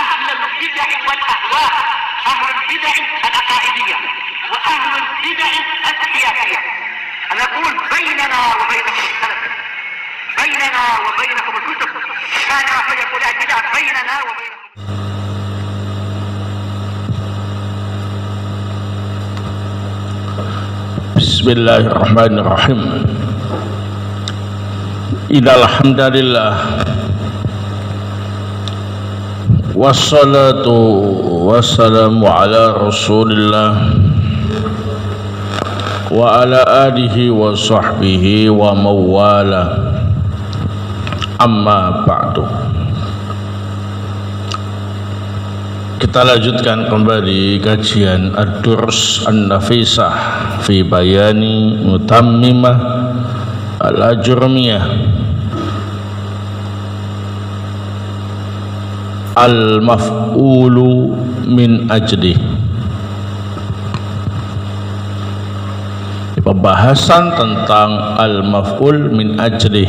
أهل البدع والأهواء، أهل البدع العقائدية وأهل البدع السياسية. أنا أقول بيننا وبينكم السلف، بيننا وبينكم الكتب، كان فيقول البدع بيننا وبينكم. Bismillahirrahmanirrahim. Innal hamdalillah wassalatu wassalamu ala Rasulillah wa ala alihi wa sahbihi wa mawala. Amma ba'du. Kita lanjutkan kembali kajian Ad-Durs An-Nafisah fi bayani mutammimah al-ajrumiyah al-maf'ulu min ajli. Pembahasan tentang al-maf'ul min ajli.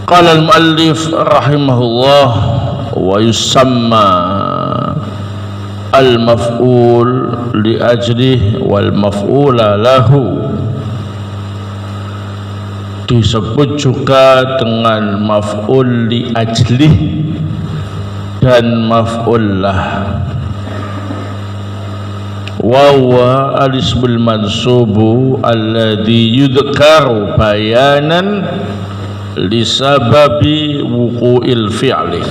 Qala al-muallif rahimahullah wa yusamma al-maf'ul li ajlihi wal maf'ula lahu. Disebut juga dengan maf'ul li ajlihi dan maf'ul lah. Wa huwa al-ismul mansubu alladhi yudhkaru bayanan lisababi wuqu'il fi'li.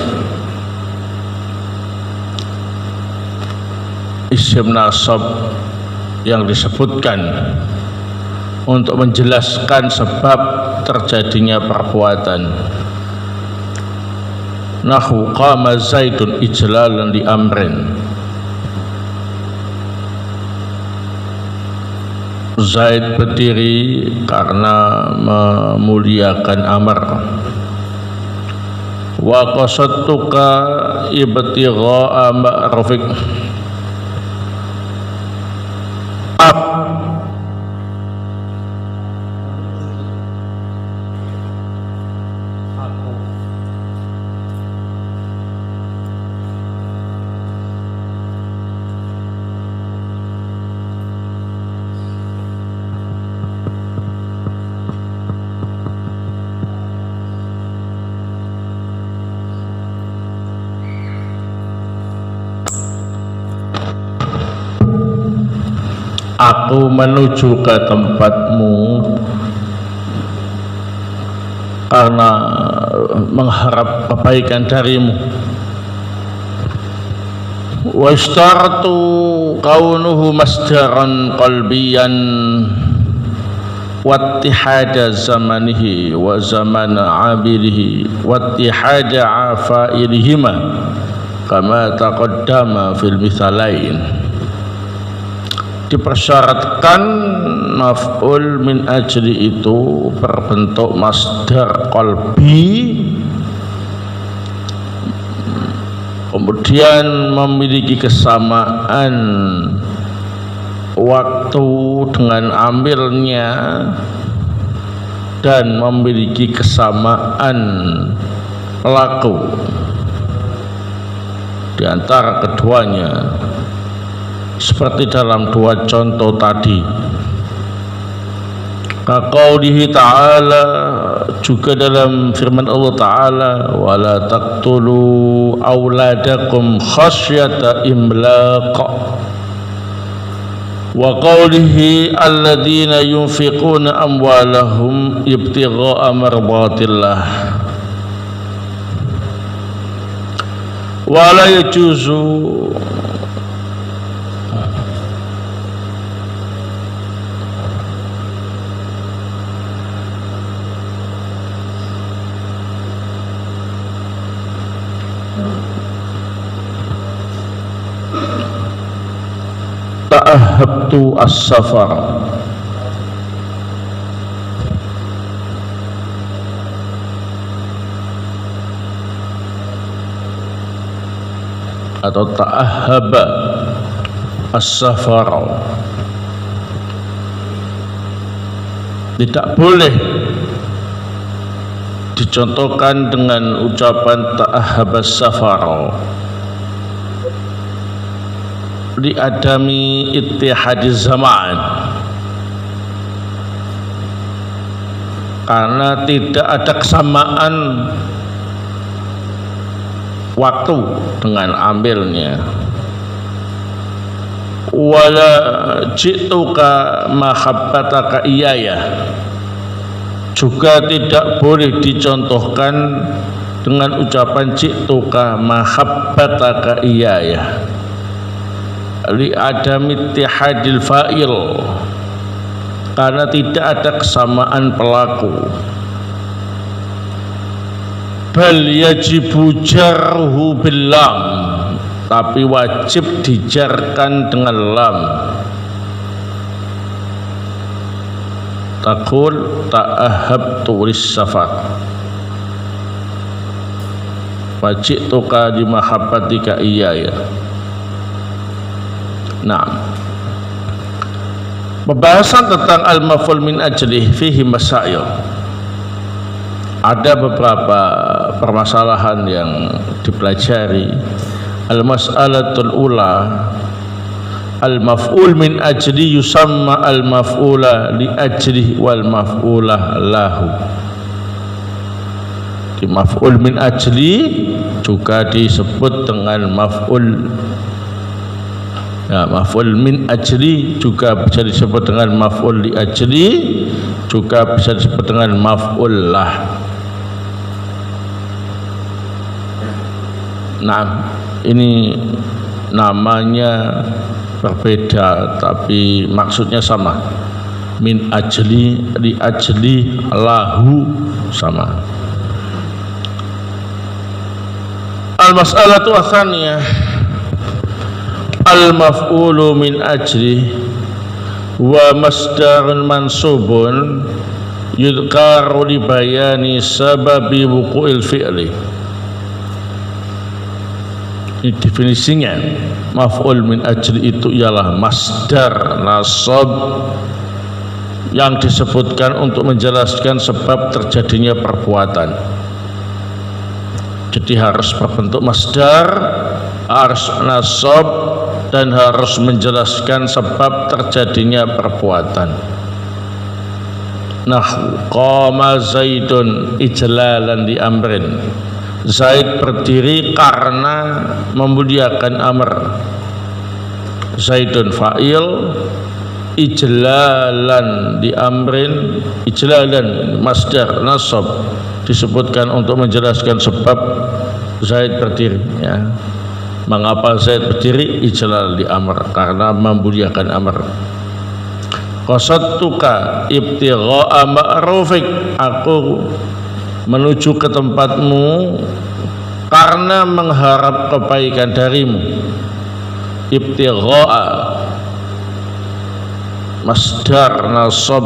Isim nasab yang disebutkan untuk menjelaskan sebab terjadinya perbuatan. Nahu qama Zaidun ijlalan li amrin. Zaid berdiri karena memuliakan amr. Wa qasadtuka ibtigha'a ma'rufik. Aku menuju ke tempatmu karena mengharap kebaikan darimu. Wa istartu kaunuhu masdaran qalbiyan wattihada zamanihi wa zamana abirihi wattihada afairihima kama taqaddama fil mithalain. Dipersyaratkan maf'ul min ajli itu berbentuk masdar qalbi, kemudian memiliki kesamaan waktu dengan amilnya dan memiliki kesamaan pelaku di antara keduanya, seperti dalam dua contoh tadi. Kaqaulihi ta'ala, juga dalam firman Allah Ta'ala, wala taqtulu auladakum khasyata imlaq. Wa qaulihi alladzina yunfiquna amwalahum ibtigha'a mardatillah. Wa la yajuzu ta'ahabtu as-safar. Atau ta'ahaba as-safar. Tidak boleh dicontohkan dengan ucapan ta'ahabas safar li adami ittihadiz zaman, karena tidak ada kesamaan waktu dengan ambilnya. Wala ji'tuka mahabbataka iyaya, juga tidak boleh dicontohkan dengan ucapan ji'tuka mahabbataka iyaya li adam ittihadil fa'il, karena tidak ada kesamaan pelaku. Bal yajibu jarhu bil lam, tapi wajib dijarkan dengan lam. Taqul ta'ahabtu lis-safar wajituka di mahabbatika iyaya. Nah, pembahasan tentang al-maf'ul min ajlih fihi masail. Ada beberapa permasalahan yang dipelajari. Al-mas'alatul ula, al-maf'ul min ajli yusamma al-maf'ula li ajlih wal maf'ulah lahu. Di maf'ul min ajli juga disebut dengan maf'ul, ya, maf'ul min ajli juga bisa disebut dengan maf'ul li ajli, juga bisa disebut dengan maf'ul lah. Nah, ini namanya berbeda tapi maksudnya sama. Min ajli, li ajli, lahu, sama. Al-mas'alatu ats-tsaniyah, al-maf'ulu min ajli wa masdarun mansubun yudhkaru li bayani sababi wuqu'il fi'li. Ini definisinya. Maf'ul min ajli itu ialah masdar nasab yang disebutkan untuk menjelaskan sebab terjadinya perbuatan. Jadi harus berbentuk masdar, harus nasab, dan harus menjelaskan sebab terjadinya perbuatan. Nah, qama Zaidun ijlalan di amrin. Zaid berdiri karena memuliakan Amr. Zaidun fa'il, ijlalan di amrin, ijlalan masdar nasab disebutkan untuk menjelaskan sebab Zaid berdiri, ya. Mengapa Zaid berdiri? Ijlal di Amr, karena memuliakan Amr. Qasadtuka ibtigha'a ma'rufik, aku menuju ke tempatmu karena mengharap kebaikan darimu. Ibtigha'a masdar nasab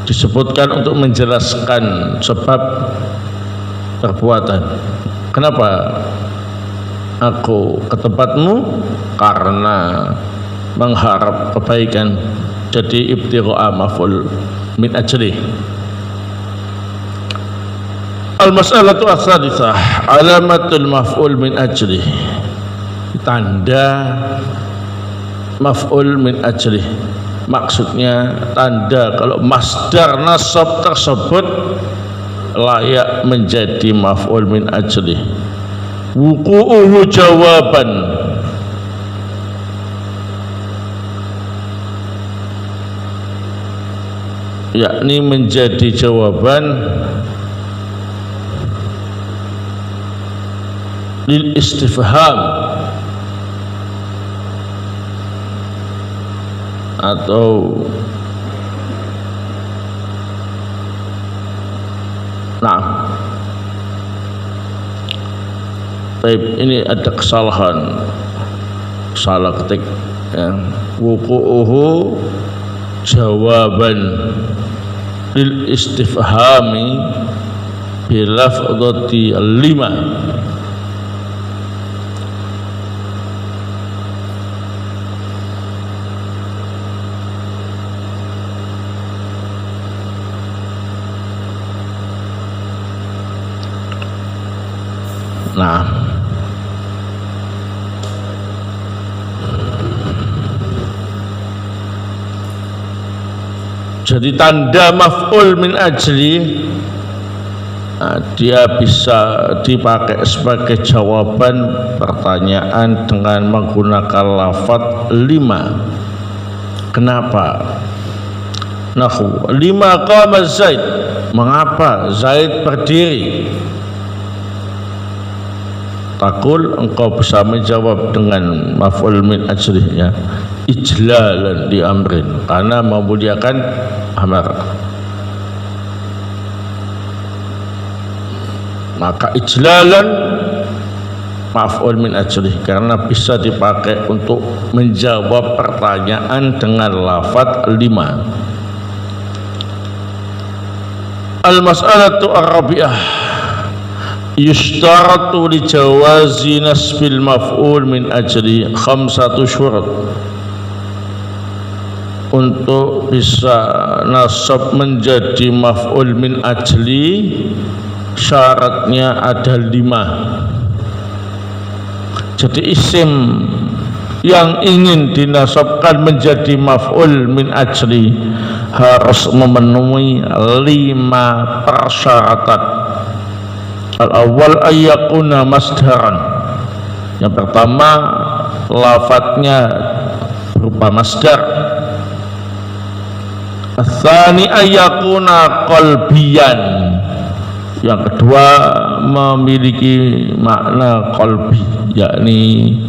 disebutkan untuk menjelaskan sebab perbuatan. Kenapa aku ke tempatmu? Karena mengharap kebaikan. Jadi ibtigha'a maf'ul min ajli. Al-mas'alatu ats-tsalitsah, alamatul maf'ul min ajli. Tanda maf'ul min ajli, maksudnya tanda kalau masdar nasab tersebut layak menjadi maf'ul min ajli. Wuqu'uhu jawaban, yakni menjadi jawaban lil istifham atau nah, ini ada kesalahan, salah ketik, ya. Wuqu'uhu jawaban lil istifhami bilafdhati 5. Nah, jadi tanda maf'ul min ajli, dia bisa dipakai sebagai jawaban pertanyaan dengan menggunakan lafaz lima. Kenapa? Nahu lima qama Zaid, mengapa Zaid berdiri? Takul, engkau bisa menjawab dengan maf'ul min ajlihnya, ijlalan di amrin, karena memuliakan amar. Maka ijlalan maf'ul min ajlih, karena bisa dipakai untuk menjawab pertanyaan dengan lafaz lima. Al-mas'alatu ar-rabi'ah, yushtaratu li jawazi nasbil maf'ul min ajli khamsatu syurat. Untuk bisa nasab menjadi maf'ul min ajli, syaratnya ada 5. Jadi isim yang ingin dinasabkan menjadi maf'ul min ajli harus memenuhi 5 persyaratan. Al-awwal ayyakuna masdaran. Yang pertama, lafadznya berupa masdar. Ats-tsani ayyakuna qalbiyan. Yang kedua, memiliki makna qalbi, yakni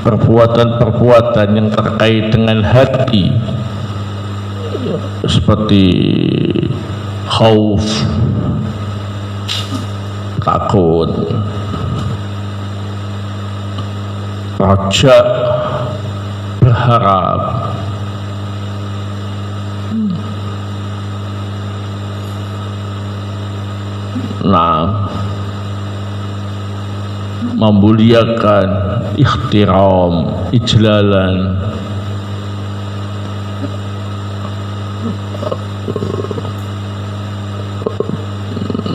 perbuatan-perbuatan yang terkait dengan hati, seperti khauf, takut, raja, berharap. Nah, memuliakan, ikhtiram, ijlalan.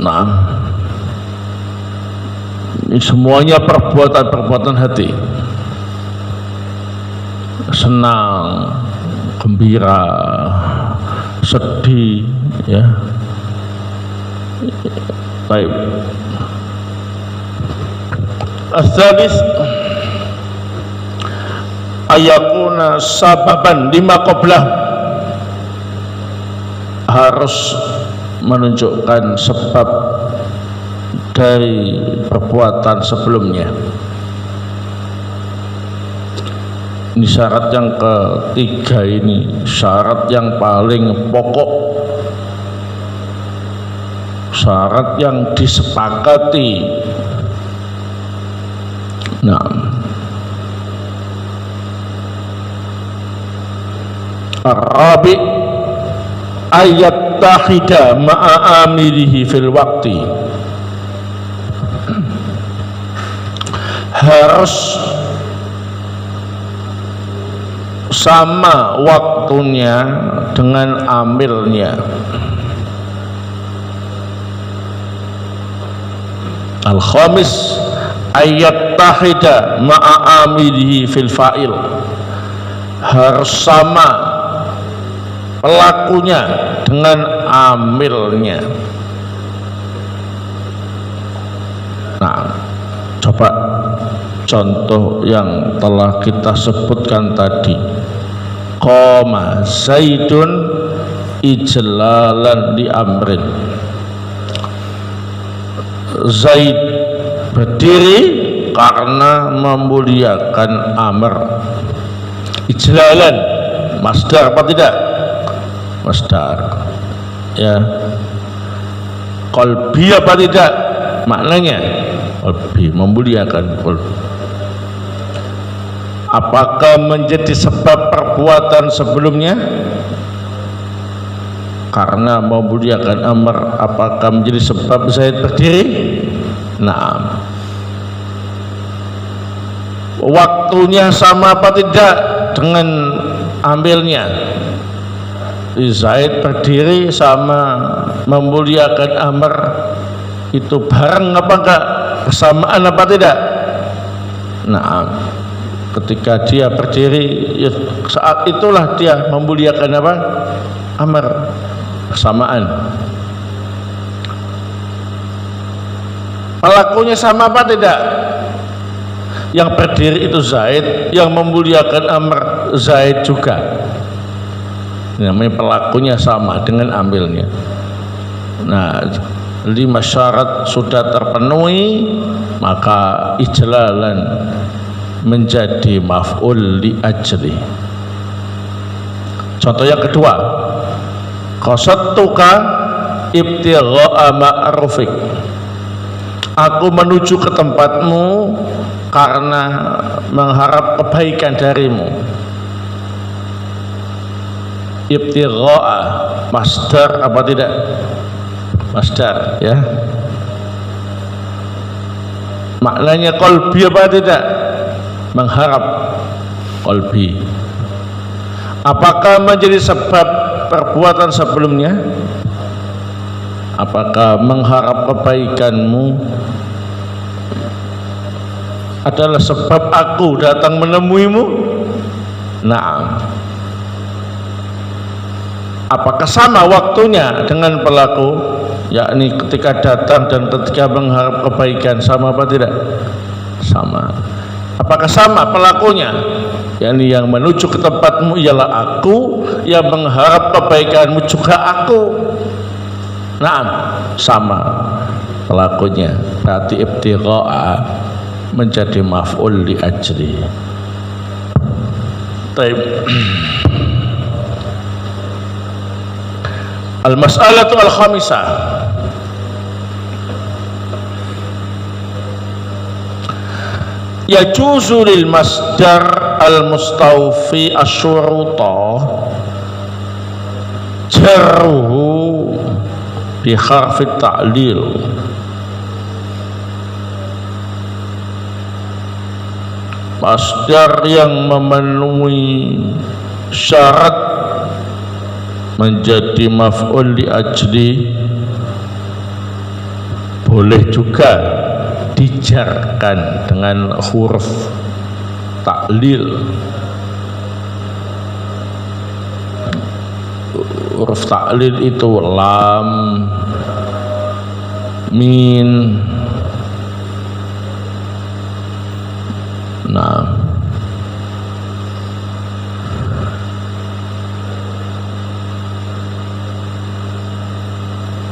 Nah, ini semuanya perbuatan-perbuatan hati, senang, gembira, sedih, ya. Baik. Ats-tsalits ayakuna sababan lima qablah, harus menunjukkan sebab dari perbuatan sebelumnya. Ini syarat yang ketiga, ini syarat yang paling pokok, syarat yang disepakati. Nah, Ar-rabi ayat tahida ma'a amilihi fil waqti, harus sama waktunya dengan amilnya. Al-khamis ayat tahida ma'a amilihi fil fa'il, harus sama pelakunya dengan amilnya. Nah, coba contoh yang telah kita sebutkan tadi. Qama Zaidun ijlalan di amrin, Zaid berdiri karena memuliakan amr. Ijlalan masdar apa tidak? Masdar, ya. Qalbi apa tidak maknanya? Qalbi, memuliakan qalbi. Apakah menjadi sebab perbuatan sebelumnya? Karena memuliakan amr, apakah menjadi sebab Zaid berdiri? Nah, waktunya sama apa tidak dengan ambilnya? Zaid berdiri sama memuliakan amr, itu bareng apa enggak? kesamaan apa tidak? Nah, ketika dia berdiri, ya, saat itulah dia memuliakan apa? Amr. Kesamaan. Pelakunya sama apa tidak? Yang berdiri itu Zaid, yang memuliakan Amr Zaid juga. Namanya pelakunya sama dengan ambilnya. Nah, 5 syarat sudah terpenuhi, maka ijlalan menjadi maf'ul li ajli. Contoh yang kedua, qasadtuka ibtigha'a ma'rufik. Aku menuju ke tempatmu karena mengharap kebaikan darimu. Ibtigha'a masdar apa tidak? Masdar, ya. Maknanya qalbi apa tidak? Mengharap, qalbi. Apakah menjadi sebab perbuatan sebelumnya? Apakah mengharap kebaikanmu adalah sebab aku datang menemuimu? Naam. Apakah sama waktunya dengan pelaku? Yakni ketika datang dan ketika mengharap kebaikan, sama apa tidak? Sama. Apakah sama pelakunya? Yakni yang menuju ke tempatmu ialah aku, yang mengharap kebaikanmu juga aku. Naam, sama pelakunya. Berarti ibtigha'a menjadi maf'ul li ajli. Taib. Al-mas'alatu al-khamisah. Yajuzu lil masdar al-mustawfi asy-syuruta jarruhu bi harfi ta'lil. Masdar yang memenuhi syarat menjadi maf'ul li ajli boleh juga dijarkan dengan huruf ta'lil. Huruf ta'lil itu lam, min. Nah,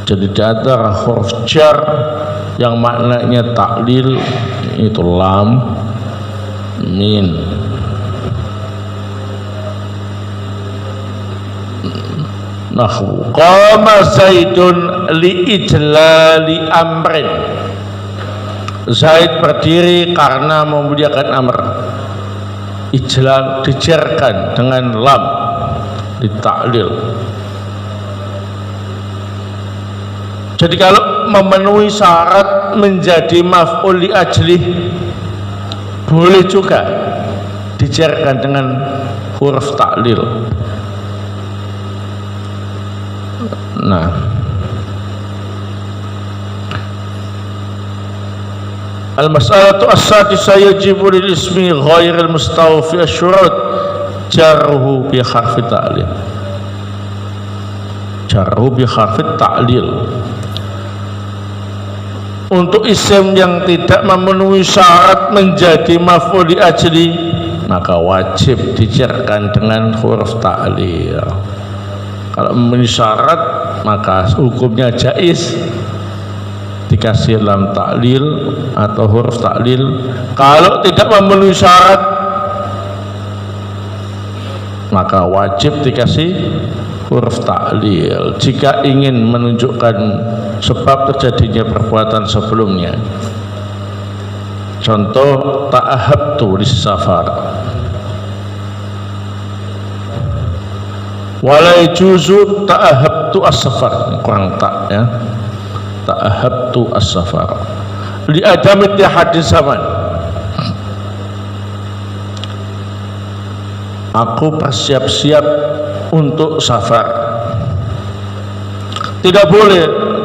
jadi di antara huruf jar yang maknanya ta'lil itu lam, min. Nahwu qama Zaidun li ijlali amrin. Zaid berdiri karena memuliakan Amr. Ijlal dijarkan dengan lam, ditaklil. Jadi kalau memenuhi syarat menjadi maf'ul li ajli boleh juga dijarkan dengan huruf taklil. Nah, al-mas'alatu as-sadisah yajibu lil ismi ghairil mustawfi asy-syurut jarruhu bi harfi ta'lil. Jarruhu bi harfi ta'lil. Untuk isim yang tidak memenuhi syarat menjadi maf'ul li ajli maka wajib dijarkan dengan huruf ta'lil. Kalau memenuhi syarat maka hukumnya jaiz dikasih lam ta'lil atau huruf ta'lil. Kalau tidak memenuhi syarat maka wajib dikasih huruf ta'lil jika ingin menunjukkan sebab terjadinya perbuatan sebelumnya. Contoh ta'ahabtu lis-safar, wala yajuzu ta'ahabtu as-safar, kurang tak ya, ta'ahabtu as-safar li adami ittihadi zaman. Aku bersiap-siap untuk safar. Tidak boleh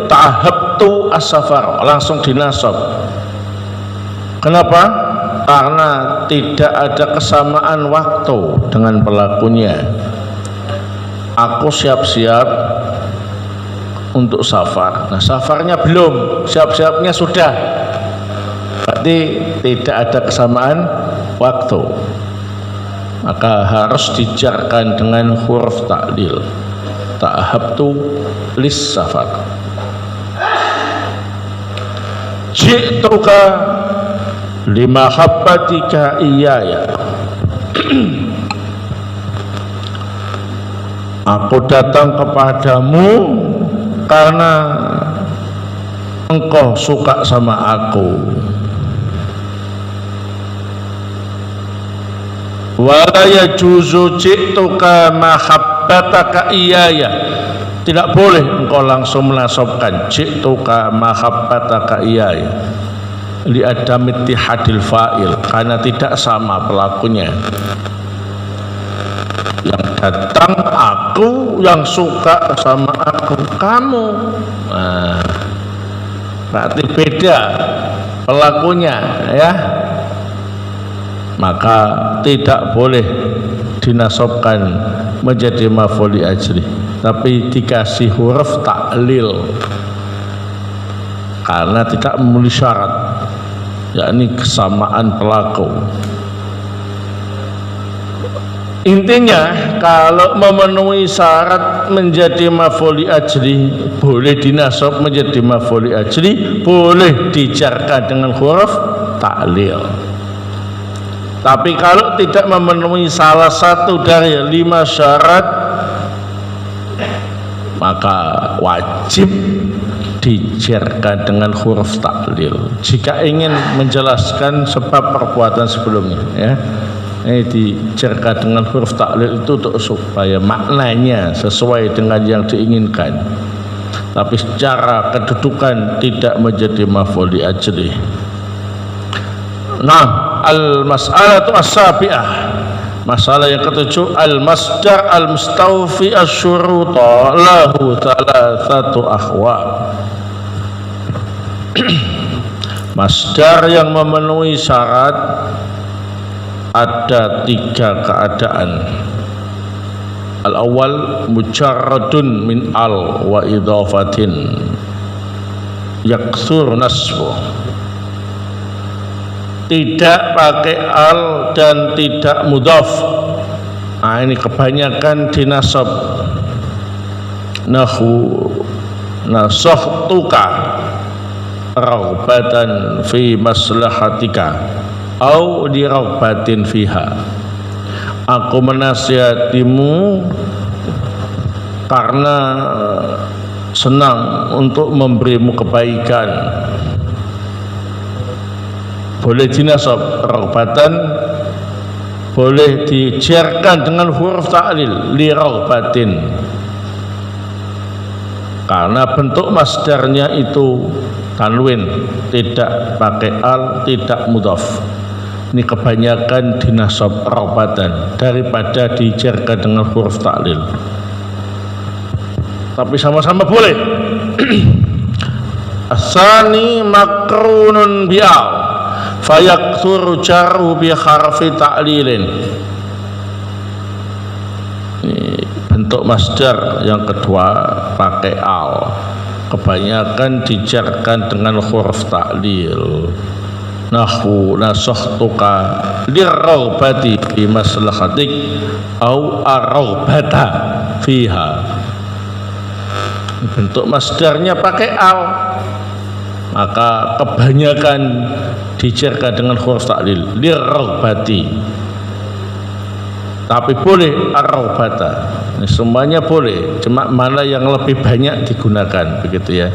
ta'ahabtu as-safar langsung dinasab. Kenapa? Karena tidak ada kesamaan waktu dengan pelakunya. Aku siap-siap untuk safar. Nah, safarnya belum, siap-siapnya sudah. Berarti tidak ada kesamaan waktu. Maka harus dijarkan dengan huruf ta'lil. Ta'habtu lis safar. Ji'tuka limahabbatika iyaya. Aku datang kepadamu karena engkau suka sama aku. Wala yajuzu ji'tuka mahabbataka iyaya. Tidak boleh engkau langsung menasabkan ji'tuka mahabbataka iyaya li adam ittihadil fa'il, karena tidak sama pelakunya. Yang datang aku, yang suka sama aku kamu. Nah, berarti beda pelakunya, ya. Maka tidak boleh dinasabkan menjadi maf'ul ajri, tapi dikasih huruf ta'lil karena tidak memenuhi syarat, yakni kesamaan pelaku. Intinya kalau memenuhi syarat menjadi maf'ul ajri, boleh dinasab menjadi maf'ul ajri, boleh dijarkan dengan huruf ta'lil. Tapi kalau tidak memenuhi salah satu dari 5 syarat, maka wajib dijarkan dengan huruf ta'lil jika ingin menjelaskan sebab perbuatan sebelumnya, ya. Ini dijarkan dengan huruf ta'lil itu untuk supaya maknanya sesuai dengan yang diinginkan, tapi secara kedudukan tidak menjadi maf'ul ajri. Nah, al-mas'alatu as-sabi'ah, masalah yang ketujuh, al-masdar al-mustawfi asy-syuruta lahu thalathatu ahwa. Masdar yang memenuhi syarat ada 3 keadaan. Al-awwal mujarradun min al wa idhafatin yaksur nasbu, tidak pakai al dan tidak mudhaf. Nah, ini kebanyakan dinasab. Nahu nasahtuka raghbatan fi maslahatika au di raghbatin fiha. Aku menasihatimu karena senang untuk memberimu kebaikan. Boleh dinasab raghbatan, boleh dijarkan dengan huruf ta'lil li raghbatin, karena bentuk masdarnya itu tanwin, tidak pakai al, tidak mudhaf. Ini kebanyakan dinasab raghbatan daripada dijarkan dengan huruf ta'lil, tapi sama-sama boleh. Asani makrunun bi'al fayakthuru jarhu bi harfi ta'lilin. Bentuk masdar yang kedua pakai al, kebanyakan dijarkan dengan huruf ta'lil. Nahwu nasahtuka liraghbati fi maslahatik au araghbata fiha. Bentuk masdarnya pakai al, maka kebanyakan dijarkan dengan huruf ta'lil liraghbati. Tapi boleh ar-raghbata. Semuanya boleh, cuma mana yang lebih banyak digunakan, begitu ya.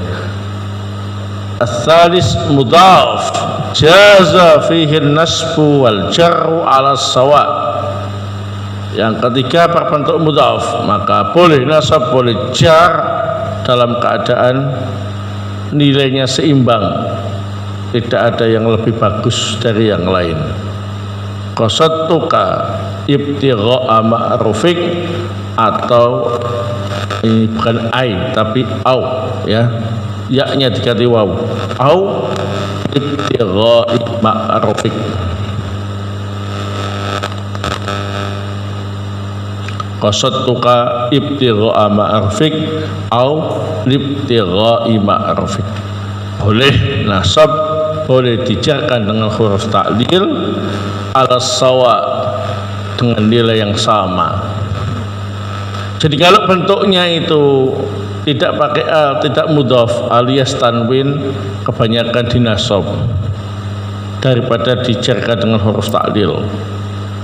Ats-tsalis mudhaf jaza fihi an-nasbu wal jarru 'ala sawa. Yang ketiga berbentuk mudhaf, maka boleh nasab, boleh jar dalam keadaan nilainya seimbang, tidak ada yang lebih bagus dari yang lain. Qasadtuka ibtigha'a ma'rufik, atau ini bukan ai tapi au, ya, yaknya diganti waw, au ibtigha'i ma'rufik. Qasadtuka ibtigha'a ma'rufik au ibtigha'i ma'rufik. Boleh nasab, boleh dijarkan dengan huruf ta'lil ala sawa, dengan nilai yang sama. Jadi kalau bentuknya itu tidak pakai al, tidak mudhaf alias tanwin, kebanyakan dinasab daripada dijarkan dengan huruf ta'lil.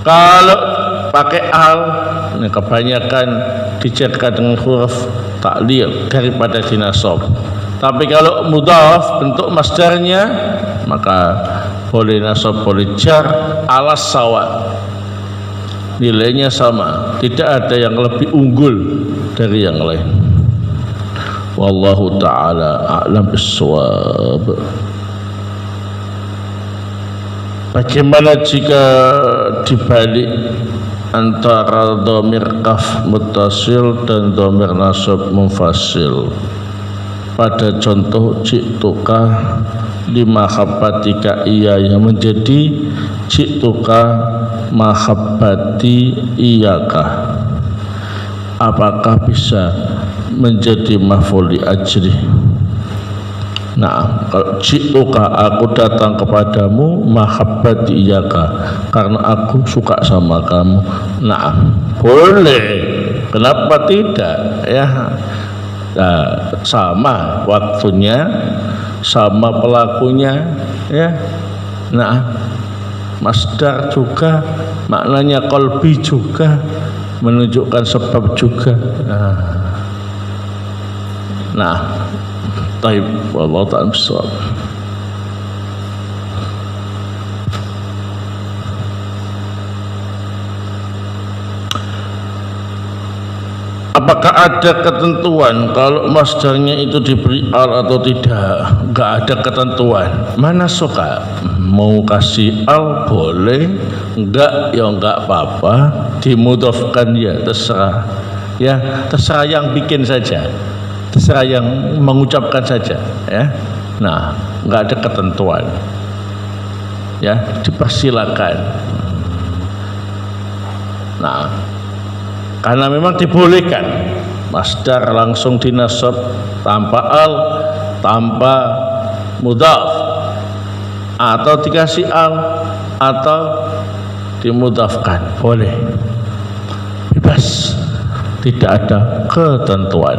Kalau pakai al, kebanyakan dijarkan dengan huruf ta'lil daripada dinasab. Tapi kalau mudhaf bentuk masdarnya, maka boleh nasab boleh jar alas sawa, nilainya sama, tidak ada yang lebih unggul dari yang lain. Wallahu ta'ala a'lam bis-shawab. Bagaimana jika dibalik antara dhamir kaf muttasil dan dhamir nasab munfasil? Pada contoh ji'tuka limahabbatika iya yang menjadi ji'tuka mahabbati iyaka, apakah bisa menjadi maf'ul li ajri? Nah, kalau ji'tuka aku datang kepadamu mahabbati iyaka karena aku suka sama kamu. Nah, boleh, kenapa tidak ya? Nah, sama waktunya, sama pelakunya ya. Nah, masdar juga maknanya qalbi juga, menunjukkan sebab juga. Nah, taib wallahu ta'ala bissawab. Apakah ada ketentuan kalau masdarnya itu diberi al atau tidak? Enggak ada ketentuan. Mana suka mau kasih al boleh, enggak ya enggak apa-apa, dimudhafkan ya terserah. Ya, terserah yang bikin saja. Terserah yang mengucapkan saja, ya. Nah, enggak ada ketentuan. Ya, dipersilakan. Nah, karena memang dibolehkan masdar langsung dinasab tanpa al, tanpa mudhaf, atau dikasih al atau dimudhafkan, boleh, bebas, tidak ada ketentuan.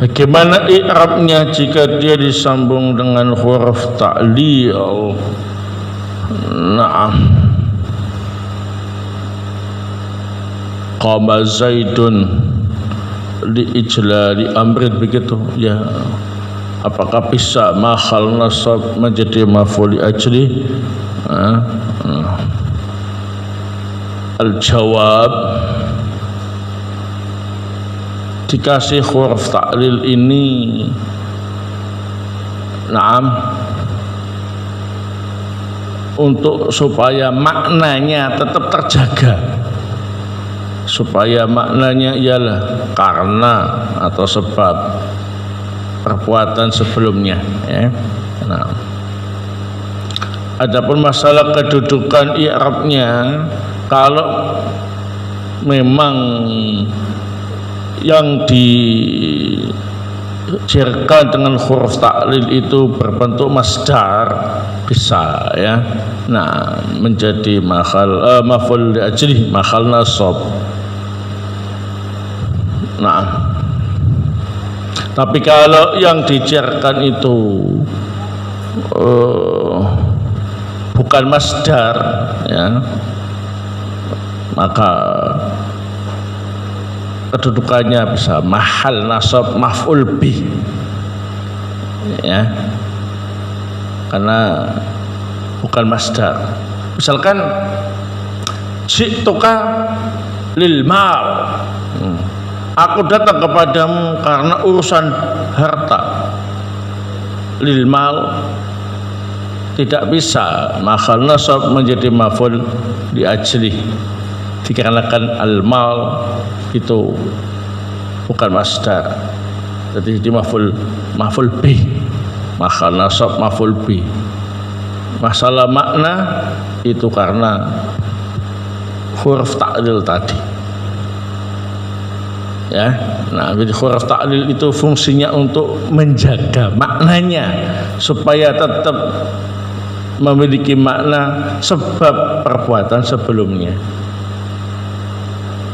Bagaimana i'rabnya jika dia disambung dengan huruf ta'lil? Naam. Qama Zaidun li ijlali amrin, begitu ya. Apakah bisa mahal nasab menjadi maf'ul li ajli? Al-jawab, dikasih huruf ta'lil ini, naam, untuk supaya maknanya tetap terjaga, supaya maknanya ialah karena atau sebab perbuatan sebelumnya, ya. Nah, adapun masalah kedudukan i'rabnya, kalau memang yang dijarkan dengan huruf ta'lil itu berbentuk masdar, bisa ya. Nah, menjadi maf'ul li ajli, mahal nasab. Nah, tapi kalau yang dijarkan itu bukan masdar, ya, maka kedudukannya bisa mahal nasab maf'ul bih, ya, karena bukan masdar. Misalkan ji'tuka lil mal, aku datang kepadamu karena urusan harta. lil mal tidak bisa mahal nasab menjadi maf'ul li ajli, dikarenakan al mal itu bukan masdar, jadi maf'ul bih, mahal nasab maf'ul bih. Masalah makna itu karena huruf ta'lil tadi, ya. Nah, jadi huruf ta'lil itu fungsinya untuk menjaga maknanya supaya tetap memiliki makna sebab perbuatan sebelumnya,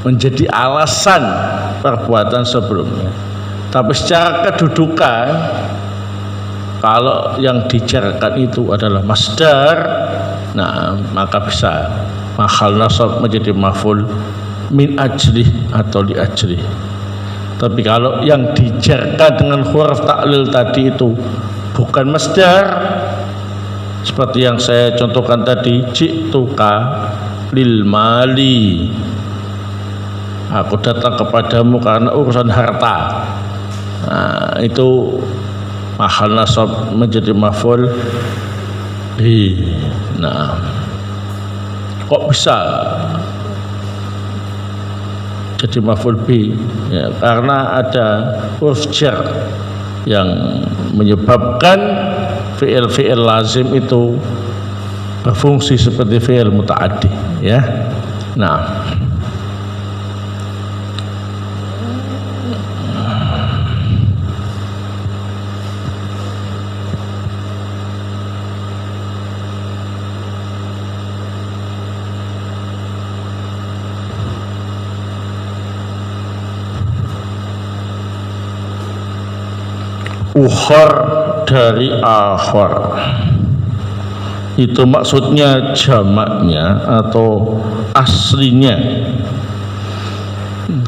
menjadi alasan perbuatan sebelumnya. Tapi secara kedudukan, kalau yang dijarkan itu adalah masdar, nah maka bisa mahal nasab menjadi maf'ul min ajli atau li ajli. Tapi kalau yang dijarkan dengan huruf ta'lil tadi itu bukan masdar, seperti yang saya contohkan tadi, ji'tuka lil mali, aku datang kepadamu karena urusan harta. Nah, itu mahal nasab menjadi maf'ul bi. Nah, kok bisa jadi maf'ul bi? Ya, karena ada huruf jar yang menyebabkan fi'il lazim itu berfungsi seperti fi'il muta'addi, ya. Nah, ukhor dari akhor itu maksudnya jamaknya atau aslinya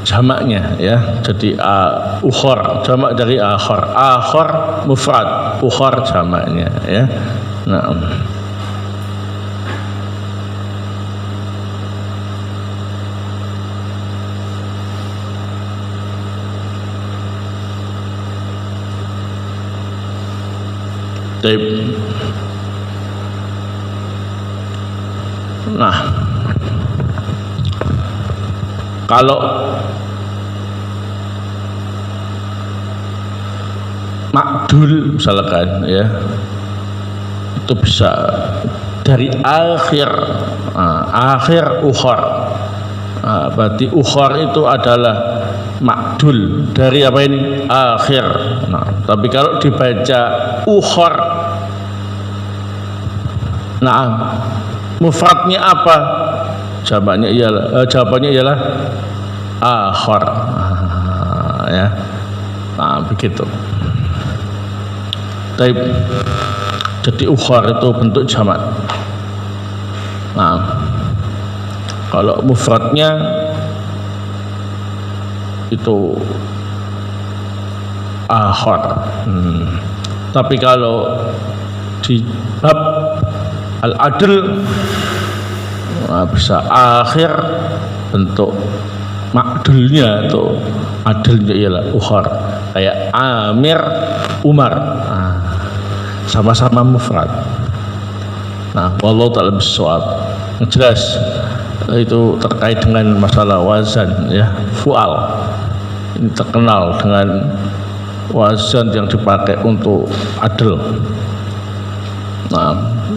jamaknya, ya. Jadi ukhor jamak dari akhor, akhor mufrad, ukhor jamaknya, ya. Nah, nah, kalau makdul misalkan, ya, itu bisa dari akhir, akhir ukhor. Berarti ukhor itu adalah makdul dari apa ini? Akhir. Nah, tapi kalau dibaca ukhor, nah, mufradnya apa? Jawabannya ialah akhor. Ya. Nah, begitu. Jadi ukhor itu bentuk jamak. Nah, kalau mufradnya itu akhor. Tapi kalau di bab al-adl, bisa akhir, bentuk makdulnya atau adilnya ialah ukhor, kayak Amir, Umar, sama-sama mufrad. Nah, wallahu ta'ala bissawab. Jelas itu terkait dengan masalah wazan, ya, fu'al. Ini terkenal dengan wazan yang dipakai untuk adl. Nah,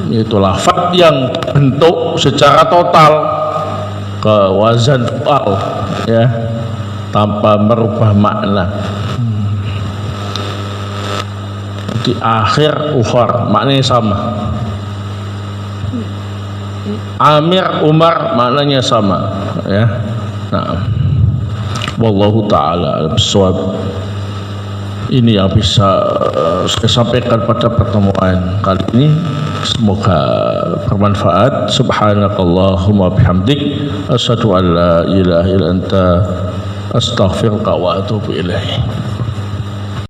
itu lafaz yang bentuk secara total ke wazan fu'al, ya, tanpa merubah makna. Di akhir ukhor maknanya sama. Amir, Umar maknanya sama, ya. Nah, wallahu ta'ala bissawab. Ini yang bisa saya sampaikan pada pertemuan kali ini. Semoga bermanfaat. Subhanakallahumma bihamdik, asyhadu an la ilaha illa anta, astaghfiruka wa atubu ilaik.